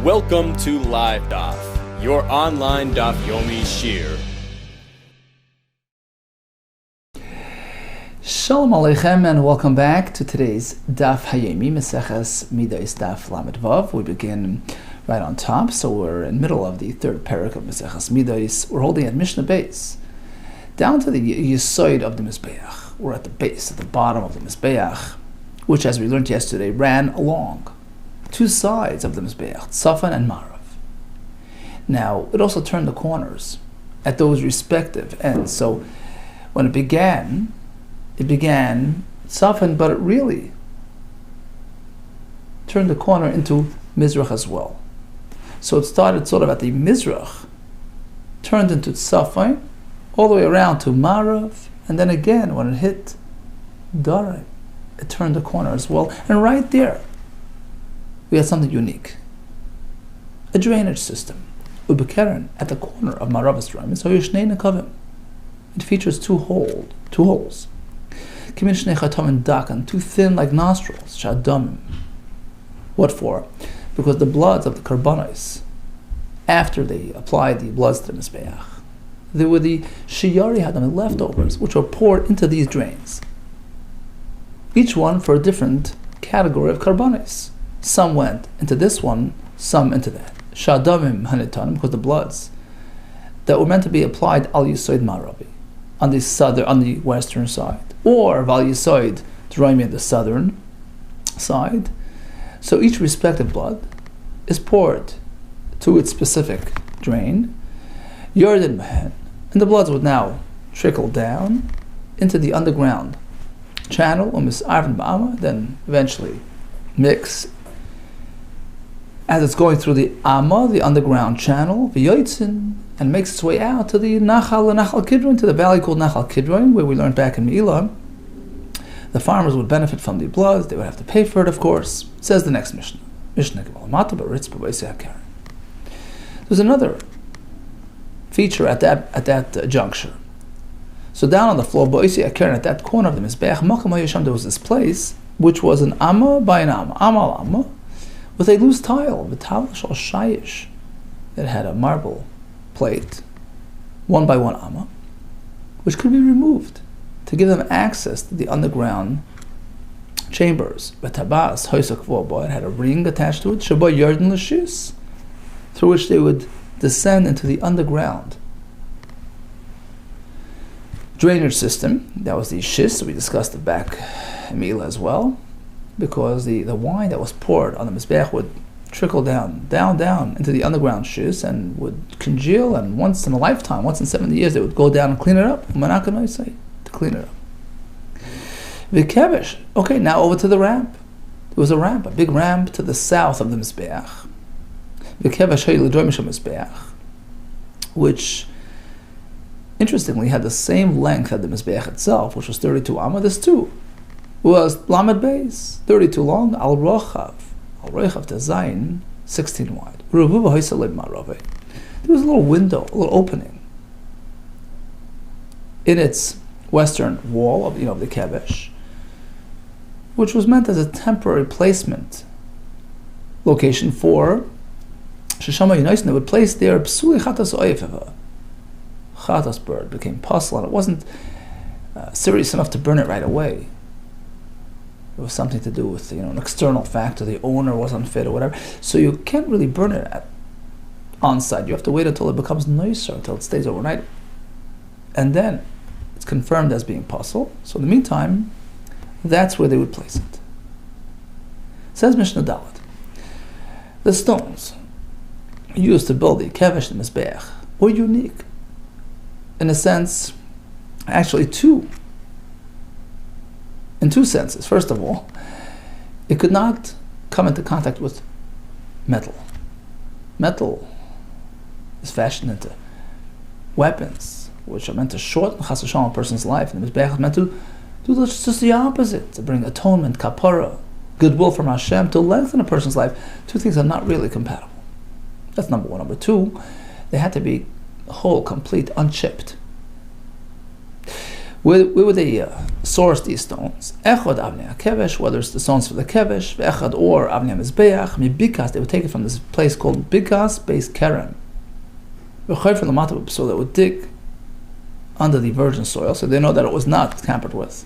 Welcome to LiveDaf, your online Daf Yomi Shir. Shalom Aleichem and welcome back to today's Daf Hayomi, Meseches Midos Daf Lamed Vav. We begin right on top, so we're in the middle of the third parak of Meseches Midos. We're holding at Mishnah Beis, down to the Yesod of the Mizbeach. We're at the base, at the bottom of the Mizbeach, which, as we learned yesterday, ran along two sides of the Mizbeach, Tzafan and Marav. Now, it also turned the corners at those respective ends. So, when it began Tzafan, but it really turned the corner into Mizrach as well. So it started sort of at the Mizrach, turned into Tzafan, all the way around to Marav, and then again, when it hit Darai, it turned the corner as well. And right there, we had something unique. A drainage system. Ubekeren, at the corner of Marav's Ram, so it features two holes. Too thin like nostrils. Shadamim. What for? Because the bloods of the karbanos, after they applied the bloods to the Mizbeach, there were the shiyari hadam, leftovers, which were poured into these drains. Each one for a different category of karbanos. Some went into this one, some into that. Shadamim hanitanim, because the bloods that were meant to be applied al yisoid maravi, on the western side, or val yisoid droimi, the southern side. So each respective blood is poured to its specific drain, Yordan Mahen, and the bloods would now trickle down into the underground channel, then eventually mix as it's going through the Amma, the underground channel, V'yotzin, and makes its way out to the Nachal Kidron, to the valley called Nachal Kidron, where we learned back in Me'ilah. The farmers would benefit from the bloods, they would have to pay for it, of course. It says the next Mishnah. There's another feature at that juncture. So down on the floor, at that corner of the Mizbeach, there was this place, which was an Amma by an Amma, with a loose tile, that had a marble plate, one by one Amma, which could be removed to give them access to the underground chambers. It had a ring attached to it, through which they would descend into the underground drainage system. That was the shis, we discussed it back in Me'ilah as well, because the wine that was poured on the Mizbeach would trickle down into the underground shis and would congeal, and once in a lifetime, once in 70 years, they would go down and clean it up. To clean it up. V'kevesh. Okay, now over to the ramp. There was a big ramp to the south of the Mizbeach. V'kevesh ha'yilidroimish Mizbeach, which interestingly had the same length as the Mizbeach itself, which was 32 Amma. This too was Lamed Beis, 32 long, Al Rochav to Zayin, 16 wide. There was a little window, a little opening in its western wall of the Kevesh, which was meant as a temporary placement location for Sheshama Yunais. They would place there Psuli Chatas Oifeva. Chatas bird became puzzle, and it wasn't serious enough to burn it right away. It was something to do with an external factor. The owner was unfit or whatever. So you can't really burn it on site. You have to wait until it becomes nicer, until it stays overnight, and then it's confirmed as being puzzle. So in the meantime, that's where they would place it. Says Mishnah Dalet, the stones used to build the Kevesh and Mizbeach were unique, in a sense, actually in two senses. First of all, it could not come into contact with metal. Metal is fashioned into weapons, which are meant to shorten chas v'shalom a person's life, and the Mizbeach is meant to do just the opposite, to bring atonement, kapara, goodwill from Hashem, to lengthen a person's life. Two things are not really compatible. That's number one. Number two, they had to be whole, complete, unchipped. Where would they source these stones? Echad avnei kevesh, whether it's the stones for the kevesh, echad or avnei mizbeach, mibikas, they would take it from this place called bikas, base kerem. So they would dig under the virgin soil, so they know that it was not tampered with.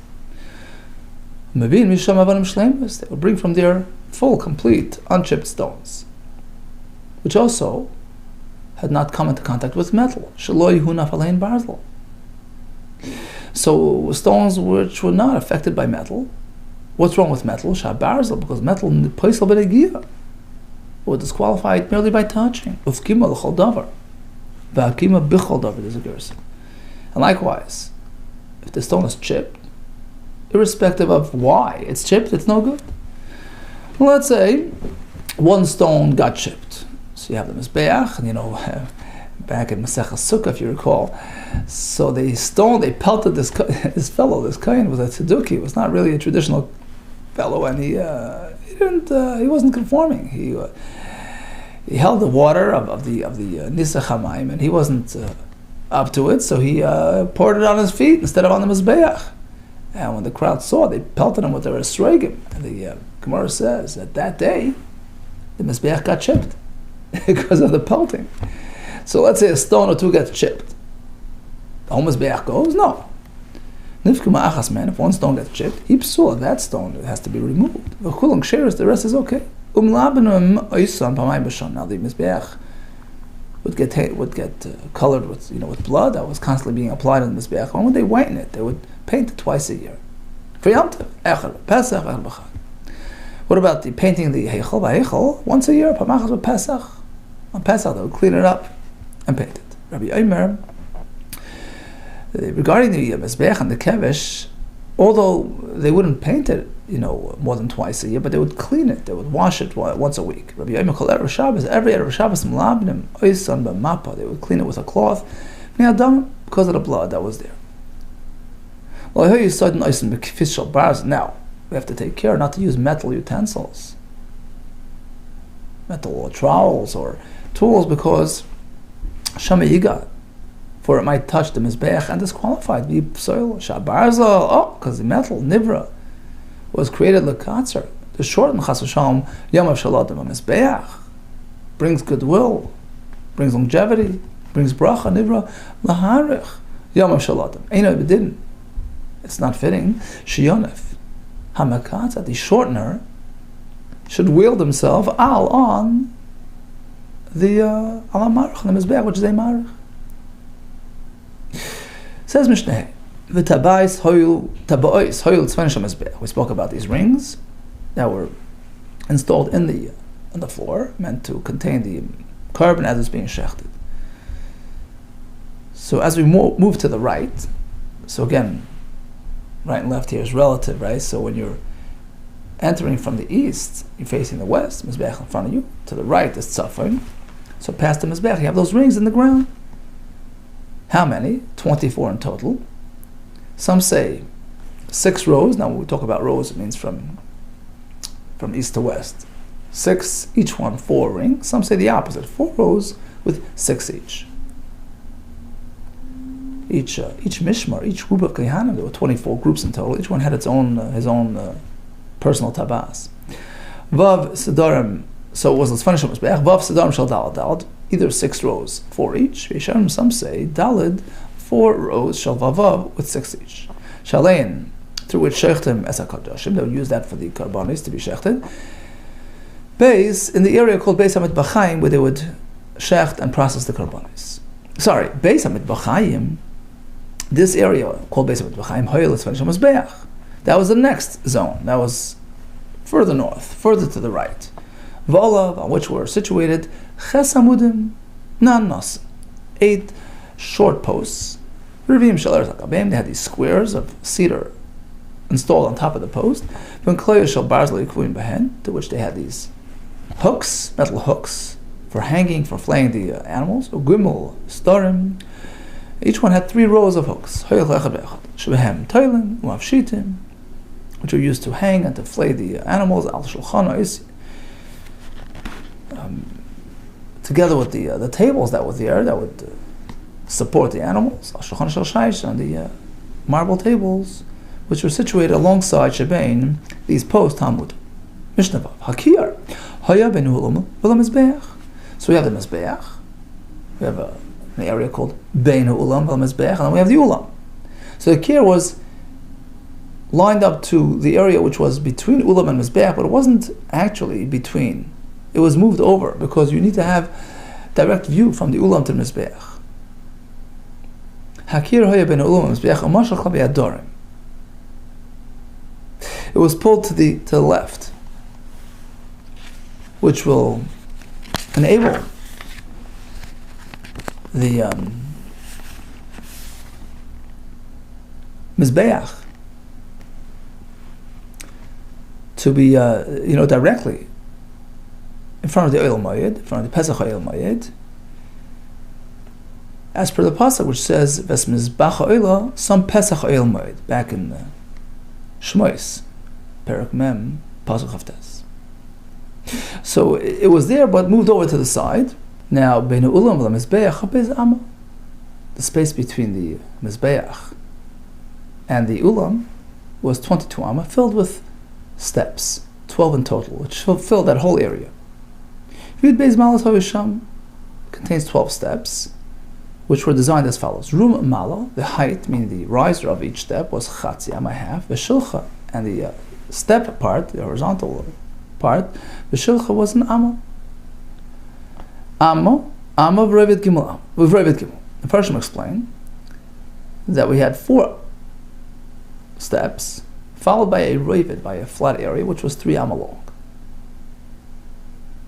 They would bring from there full, complete, unchipped stones, which also had not come into contact with metal. So stones which were not affected by metal. What's wrong with metal? Because metal were disqualified merely by touching. There's a gersa. And likewise, if the stone is chipped, irrespective of why it's chipped, it's no good. Let's say one stone got chipped. So you have the mizbeach, and back in Masechah Sukkah, if you recall. So they pelted this fellow. This kohen was a tzeduk. He was not really a traditional fellow, and he wasn't conforming. He held the water of the Nisach HaMayim, and he wasn't up to it, so he poured it on his feet instead of on the mizbeach. And when the crowd saw, they pelted him with their esrogim. And the Gemara says that day, the mizbeach got chipped because of the pelting. So let's say a stone or two gets chipped. The whole mizbeach goes? No. If one stone gets chipped, that stone has to be removed. The rest is okay. Now the mizbeach would get colored with blood that was constantly being applied on the mizbeach. When would they whiten it? They would paint it twice a year. For Yom Tov, Echad, Pesach, Echad b'Chag. What about the painting the heichal b'heichal? Once a year, Pamachas with Pesach. On Pesach, they would clean it up and paint it. Rabbi Omer, regarding the mizbeach and the kevesh, although they wouldn't paint it, more than twice a year, but they would clean it. They would wash it once a week. Rabbi Omer kol erev Shabbos, every erev Shabbos, mlabnim oisan b'mapa. They would clean it with a cloth, because of the blood that was there. Now, we have to take care not to use metal utensils, metal trowels or tools, because for it might touch the mizbeach and disqualified, be soil, because the metal, nivra, was created lekatzer, to shorten chas v'shalom yom of shalatim mizbeach, brings goodwill, brings longevity, brings bracha, nivra, laharich, yom of shalatim. It didn't. It's not fitting. Shiyonef, hamakatza, the shortener, should wield himself on the alamarach, the mizbeach, which is a marach. Says Mishneh, v'tabais hoyul tzven shel mizbeach. We spoke about these rings that were installed on the floor, meant to contain the carbon as it's being shechted. So as we move to the right, so again, right and left here is relative, right? So when you're entering from the east, you're facing the west, mizbeach in front of you. To the right is tzafon. So past the mizbeach, you have those rings in the ground. How many? 24 in total. Some say 6 rows. Now when we talk about rows, it means from east to west. 6, each one 4 rings. Some say the opposite, 4 rows with 6 each. Each mishmar, each group of kehanim, there were 24 groups in total. Each one had his own personal tabas. Vav sedarim. So it was the Tzfan Shel Mizbeach. Vav sedarim shel dalad. Either 6 rows, 4 each. Yesharim, some say dalad, 4 rows shel vavav with 6 each. Shalein, through which shechtim es hakadoshim. They would use that for the karbanis to be shechted. Beis, in the area called Beis HaMitbachayim, where they would shecht and process the karbanis. Sorry, Beis HaMitbachayim. This area called Beis HaMitbachayim, Hoyel Tzfan Shel Mizbeach. That was the next zone. That was further north, further to the right. V'olav, on which were situated Ches Amudim Nan-Nas, 8 short posts. Rivim Shel Eretz HaKabim, they had these squares of cedar installed on top of the post. V'nkloya Shel Barzal Yikvuyim Behen, to which they had these hooks, metal hooks, for hanging, for flaying the animals. Ugimel Starim. Each one had 3 rows of hooks, which were used to hang and to flay the animals, together with the tables that were there that would support the animals, and the marble tables, which were situated alongside Shebein, these post Talmud. Mishnah Vav. Hakir. Haya ben ulam v'la mizbeach. So we have the mizbeach. We have an area called bein ulam v'la mizbeach, and then we have the ulam. So the kir was lined up to the area which was between ulam and mizbeach, but it wasn't actually between. It was moved over because you need to have direct view from the ulam to the mizbeach. Hakir haya ben ulam mizbeach amashal chavi adorim. It was pulled to the left, which will enable the mizbeach to be directly in front of the Oil Mayed, in front of the Pesach Oil Mayed, as per the pasuk which says Ves Mizbach Oila Sam Pesach Oil Mayed, back in Shmois, Perek Mem, Pasuk Chavtes. So it was there, but moved over to the side. Now, Bein Ulam v'la Mizbeach Chabez Amma, the space between the Mizbeach and the Ulam was 22 Amma, filled with steps, 12 in total, which filled that whole area. Yud Beis Malas HaVisham contains 12 steps, which were designed as follows. Rum Mala, the height, meaning the riser of each step, was Chatzi Amma, half. V'Shilcha, and the step part, the horizontal part, V'Shilcha was an Amma. Amma v'Revet Gimel. The Parshim explain that we had 4 steps, followed by a Revet, by a flat area, which was 3 Amma long.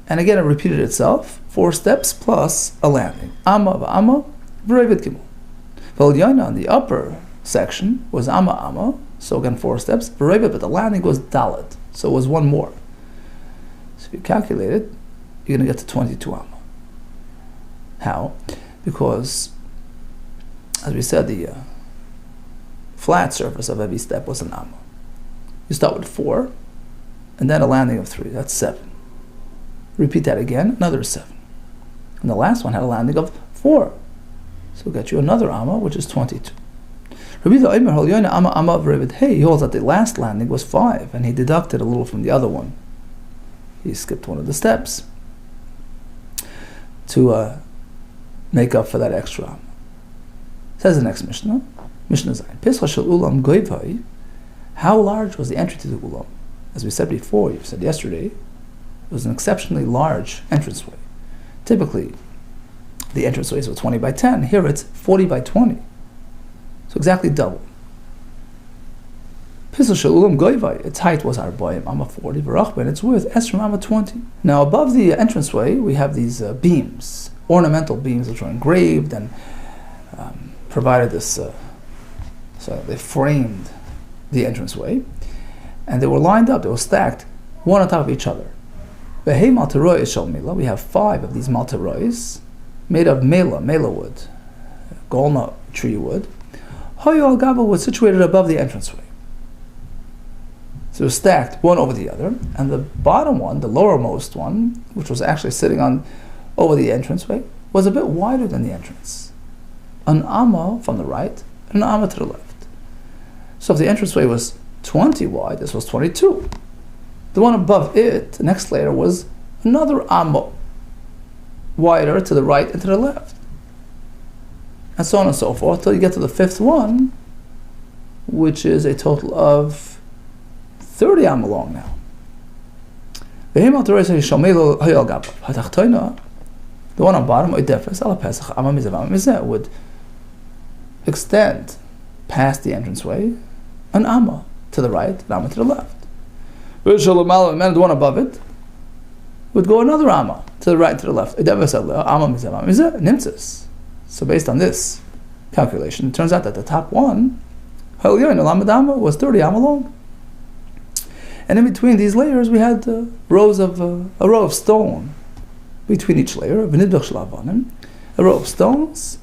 And again, it repeated itself, 4 steps plus a landing. Amma v'Revet Gimel. V'Olyana, on the upper section, was Amma, so again 4 steps, V'Revet, but the landing was Dalet, so it was 1 more. So if you calculate it, you're going to get to 22 Amma. How? Because, as we said, the flat surface of every step was an Amma. You start with 4, and then a landing of 3. That's 7. Repeat that again, another 7. And the last one had a landing of 4. So we'll get you another Amma, which is 22. He holds that the last landing was 5, and he deducted a little from the other one. He skipped one of the steps to make up for that extra Amma. Says the next Mishnah, Mishnah Zayin. Pesach shel ulam goivai. How large was the entry to the ulam? As we said before, you said yesterday, it was an exceptionally large entranceway. Typically, the entranceways were 20 by 10. Here it's 40 by 20. So exactly double. Pesach shel ulam goivai. Its height was arba'im amma 40, v'rachba, and its width esrim amma 20. Now above the entranceway, we have these beams, ornamental beams, which were engraved and provided this. So they framed the entranceway, and they were lined up. They were stacked, one on top of each other. We have 5 of these malterois made of mela wood, golna tree wood. Hoyo al-gaba was situated above the entranceway. So it was stacked one over the other, and the bottom one, the lowermost one, which was actually sitting on over the entranceway, was a bit wider than the entrance. An amma from the right, and an amma to the left. So if the entranceway was 20 wide, this was 22. The one above it, the next layer, was another amma wider to the right and to the left. And so on and so forth, till you get to the 5th one, which is a total of 30 amma long now. The one on bottom would extend past the entranceway, an amma to the right, an amma to the left. And the one above it would go another amma to the right and to the left. So based on this calculation, it turns out that the top one was 30 amma long. And in between these layers, we had a row of stone between each layer, a row of stones.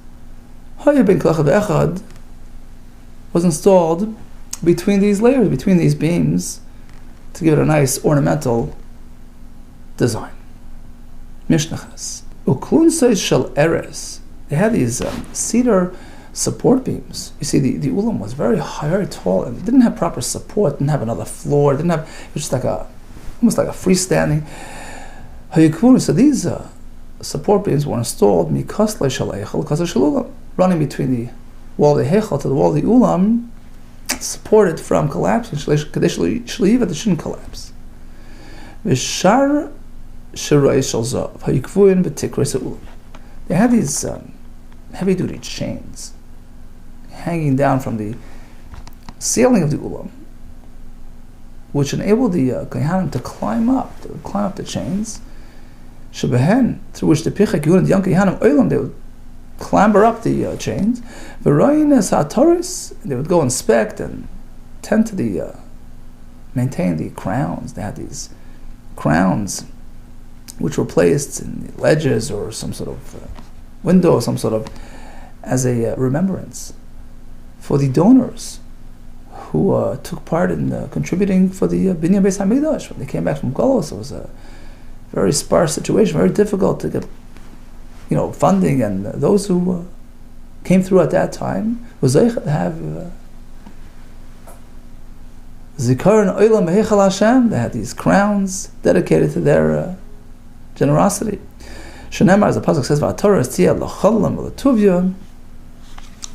Was installed between these layers, between these beams, to give it a nice ornamental design. Mishnachas. Uklunseis shel eres. They had these cedar support beams. You see, the ulam was very high, very tall, and it didn't have proper support, didn't have another floor, it was just almost like a freestanding. So these support beams were installed running between the wall of the heichal to the wall of the ulam, supported from collapsing, that shouldn't collapse. They had these heavy-duty chains hanging down from the ceiling of the ulam, which enabled the kohanim to climb up the chains, through which the pichak yehud and young kohanim olam, they would clamber up the chains. They would go inspect and tend to maintain the crowns. They had these crowns which were placed in the ledges or some sort of window, as a remembrance for the donors who took part in contributing for the Binyan Beis HaMikdash. When they came back from Golos, it was a very sparse situation, very difficult to get funding, and those who came through at that time was to have Zikaron Olam Heichal Hashem. They had these crowns dedicated to their generosity. Shenemar, as the pasuk says, "V'atorah tzia l'cholam v'letuvya,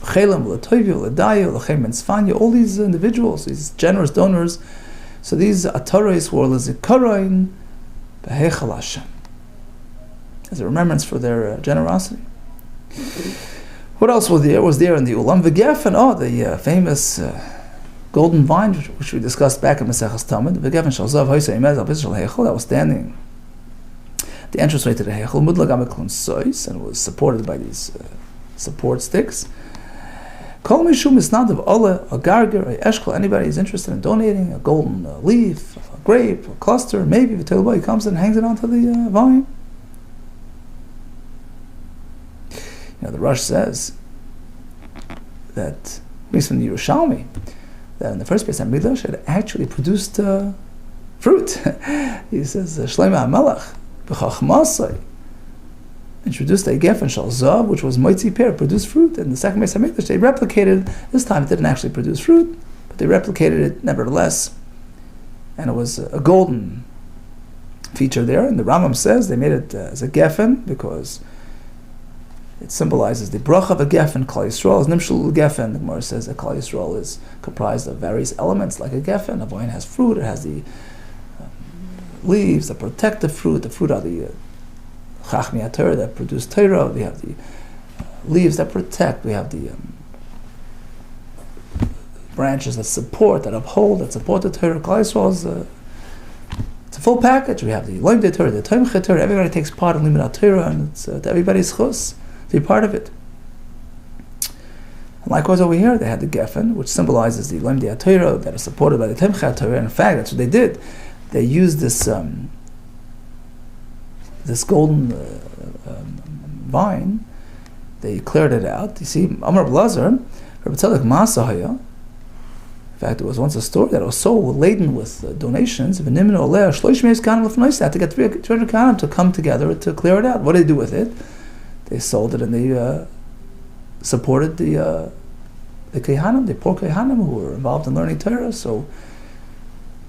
chelam v'letovya v'ledayu l'chem enzfanya." All these individuals, these generous donors, so these ataros were l'zikaron b'heichal Hashem, as a remembrance for their generosity. What else was there? In the ulam v'gefen? The famous golden vine, which we discussed back in Maseches Talmud. V'gefen shalzav hoysei imez al pis shel heichal, that was standing the entranceway to the heichal, mudlag amiklon sois, and was supported by these support sticks. Kol mishum isnadav ole, a garger, a eshkol, anybody is interested in donating a golden leaf, a grape, a cluster, maybe the Talmud he comes and hangs it onto the vine. The Rosh says that, based from the Yerushalmi, that in the first place, HaMikdash had actually produced fruit. He says, Shlomo HaMelech, b'chachmasai, introduced a gefen shel zav, which was moitzi per, produced fruit. And the second base HaMikdash, they replicated, this time it didn't actually produce fruit, but they replicated it nevertheless. And it was a golden feature there. And the Rambam says they made it as a gefen because it symbolizes the bracha of a gefen. Klal Yisrael is nimshul gefen. The Gemara says that Klal Yisrael is comprised of various elements like a gefen. A vine has fruit. It has the leaves that protect the fruit. The fruit are the chachmi Torah that produce Torah. We have the leaves that protect. We have the branches that support, that uphold, that support the Torah. Klal Yisrael is it's a full package. We have the LiveDaf Torah, the Tomchei Torah. Everybody takes part in Limud Torah, and it's everybody's chus to be part of it. And likewise over here, they had the gefen, which symbolizes the LiveDaf Torah that is supported by the Tomchei Torah. And in fact, that's what they did. They used this this golden vine. They cleared it out. You see, Amar Blazer, Rabbi Tzadok Masahaya. In fact, it was once a store that was so laden with donations. They had to get 300 kahanim to come together to clear it out. What did they do with it? They sold it and they supported the kohanim, the poor kohanim who were involved in learning Torah. So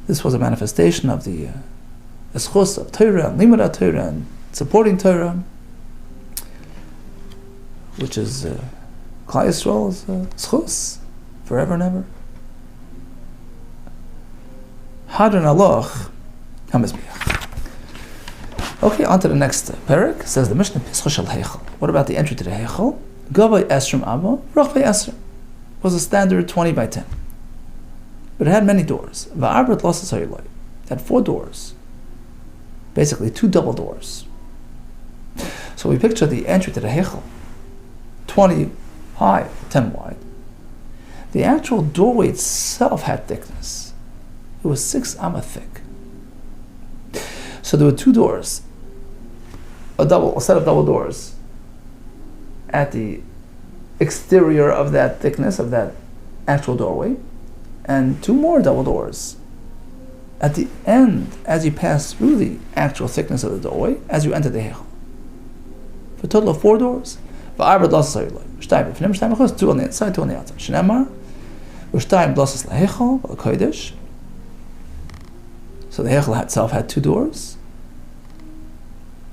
this was a manifestation of the eschus of Torah and limud Torah and supporting Torah, which is Klal Yisrael's eschus forever and ever. Hadron Aloch HaMizbeach. Okay, on to the next parak. Says the Mishnah Pischa Shel Heichal. What about the entry to the Heichal? Gavai Esrim Abba, Rachvei Esrim. Was a standard 20 by 10. But it had many doors. Va'arbet Losas Hayiloi. It had 4 doors. Basically 2 double doors. So we picture the entry to the Heichal. 20 high, 10 wide. The actual doorway itself had thickness. It was 6 amma thick. So there were 2 doors, a set of double doors at the exterior of that thickness of that actual doorway, and 2 more double doors at the end as you pass through the actual thickness of the doorway as you enter the heichal. For a total of 4 doors. Shtayim b'fnim, shtayim b'chutz, 2 on the inside, 2 on the outside. Shneimar, v'shtayim blosses lahechal, v'kodesh. So the hechal itself had 2 doors,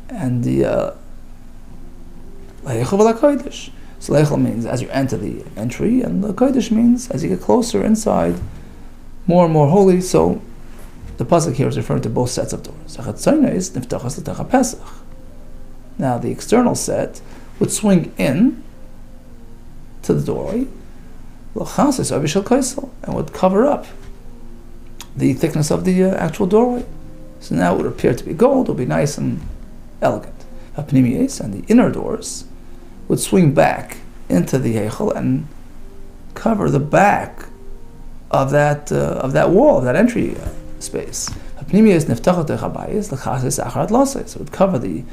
and the lahechal v'lakodesh. So lahechal means as you enter the entry, and the kodesh means as you get closer inside, more and more holy. So the pasuk here is referring to both sets of doors. Now the external set would swing in to the doorway, and would cover up the thickness of the actual doorway. So now it would appear to be gold, it would be nice and elegant. And the inner doors would swing back into the heichel and cover the back of that wall, of that entry space. So it would cover the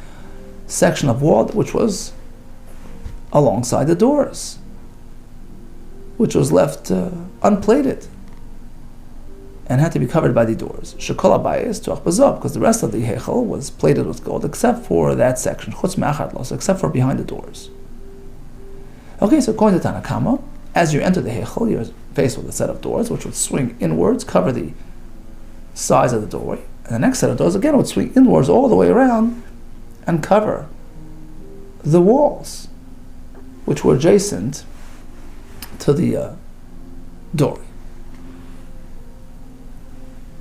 section of wall which was alongside the doors, which was left unplated and had to be covered by the doors. Because the rest of the heichel was plated with gold, except for that section, except for behind the doors. Okay, so according to Tanakama, as you enter the heichel, you're faced with a set of doors which would swing inwards, cover the size of the doorway, and the next set of doors again would swing inwards all the way around and cover the walls, which were adjacent to the doorway.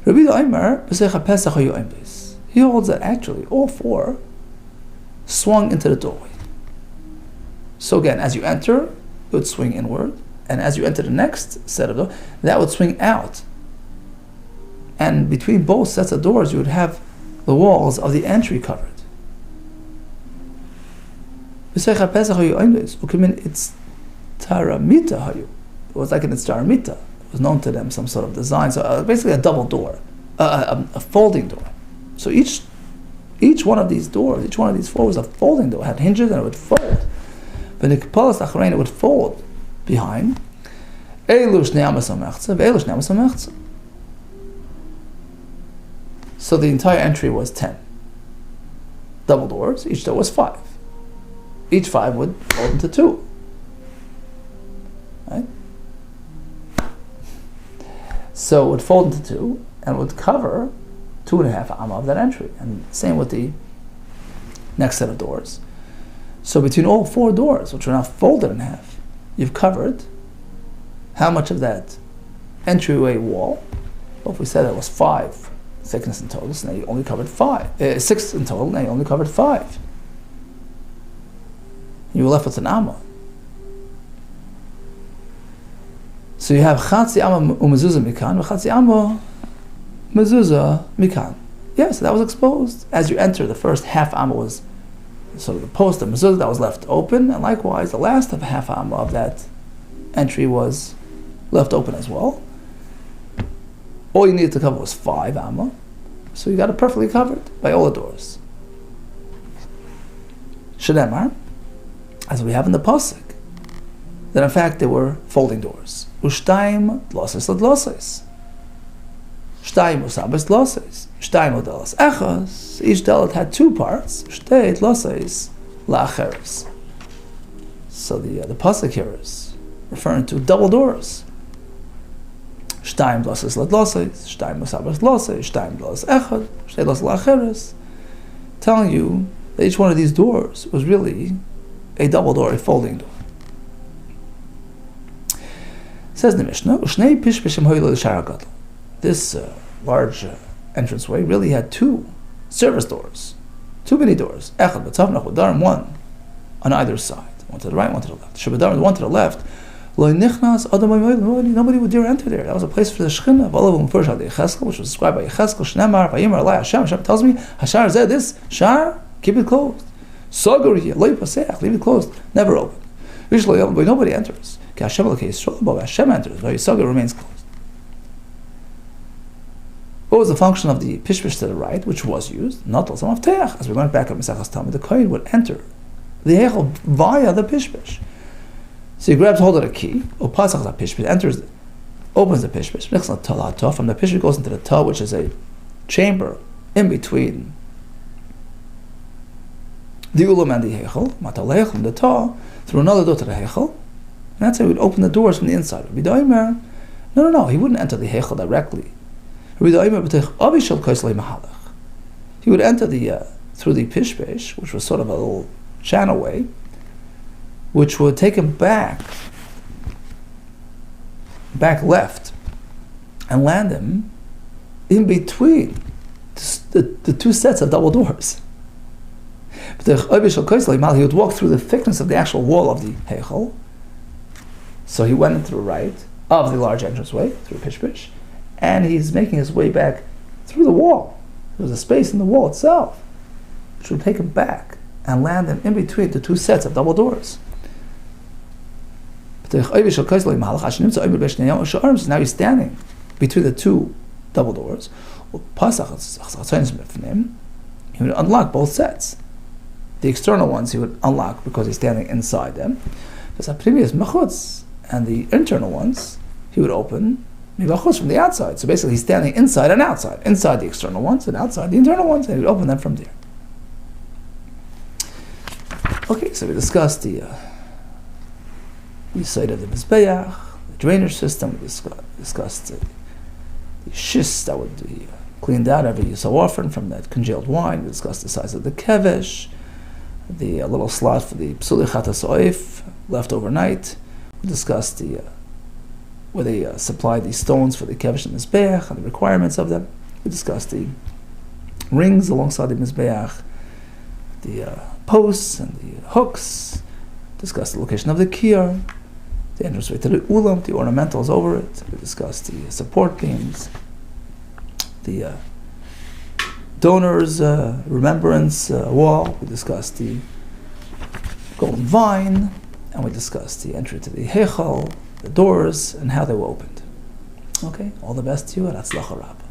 He holds that actually all 4 swung into the doorway. So again, as you enter, it would swing inward, and as you enter the next set of doors, that would swing out. And between both sets of doors, you would have the walls of the entry covered. It was like an Taramita. It was known to them, some sort of design. So basically a double door, a folding door. So each one of these doors, each one of these 4 was a folding door. It had hinges and it would fold. It would fold behind. So the entire entry was 10 double doors. Each door was 5. Each 5 would fold into 2. Right? So it would fold into 2 and would cover 2.5 amma of that entry. And same with the next set of doors. So between all 4 doors, which are now folded in half, you've covered how much of that entryway wall? Well, if we said it was 5 thickness in total, so now you only covered 6 in total, now you only covered 5. You were left with an amma. So you have chatzi amma umezuzah mikan, v'chatzi amma mezuzah mikan. Yes, that was exposed. As you enter, the first half amma was sort of the post of mezuzah that was left open, and likewise the last of half amma of that entry was left open as well. All you needed to cover was 5 amma, so you got it perfectly covered by all the doors. Shedemar, as we have in the pasuk, that in fact there were folding doors. Ushtayim dloses ladloses. Shtayim usabes dloses. Shtayim odelas echas. Each delet had 2 parts. Shtei dloses la'acheres. So the pasuk here is referring to double doors. Shtayim dloses ladloses. Shtayim usabes dloses. Shtayim dloses echad. Shtei dloses la'acheres. Telling you that each one of these doors was really a double door, a folding door. Says the Mishnah, this large entranceway really had 2 service doors, 2 mini doors. One on either side, one to the right, one to the left. The one to the left, nobody would dare enter there. That was a place for the Shekhinah, which was described by Yecheskel. Hashem tells me, Hashar zeh, this shar, keep it closed. Leave it closed, never open. Nobody enters. Hashem enters, but Yisrael remains closed. What was the function of the pishpish to the right, which was used? Not also of teach. As we learned back at Mesachas Talmud, the kohen would enter the heichel via the pishpish. So he grabs hold of the key, opasach the pishpish, enters, opens the pishpish, from the pishpish goes into the tah, which is a chamber in between the ulam and the hechel, matal hechel, the ta, through another door to the hechel. And that's how he would open the doors from the inside. Rabbi Daimer, no, he wouldn't enter the hechel directly. Rabbi Daimer b'teich avi shel koslei mahalach. He would enter through the pishpesh, which was sort of a little channel way, which would take him back left, and land him in between the two sets of double doors. He would walk through the thickness of the actual wall of the Heichel. So he went into the right of the large entranceway, through Pishpish, and he's making his way back through the wall. There was a space in the wall itself, which would take him back and land him in between the two sets of double doors. Now he's standing between the two double doors. He would unlock both sets. The external ones he would unlock because he's standing inside them. And the internal ones he would open from the outside. So basically he's standing inside and outside. Inside the external ones and outside the internal ones, and he would open them from there. Okay, so we discussed the side of the Mizbeach, the drainage system. We discussed the schist that would be cleaned out every so often from that congealed wine. We discussed the size of the kevesh, the little slot for the psuli chatas oif left overnight. We discussed where they supply the stones for the kevesh and Mizbeach and the requirements of them. We discussed the rings alongside the Mizbeach, the posts and the hooks. Discussed the location of the kiyar, the entranceway to the ulam, the ornamentals over it. We discussed the support beams, the donor's remembrance wall. We discussed the golden vine, and we discussed the entry to the heichal, the doors, and how they were opened. Okay, all the best to you, and Hatzlacha Rab.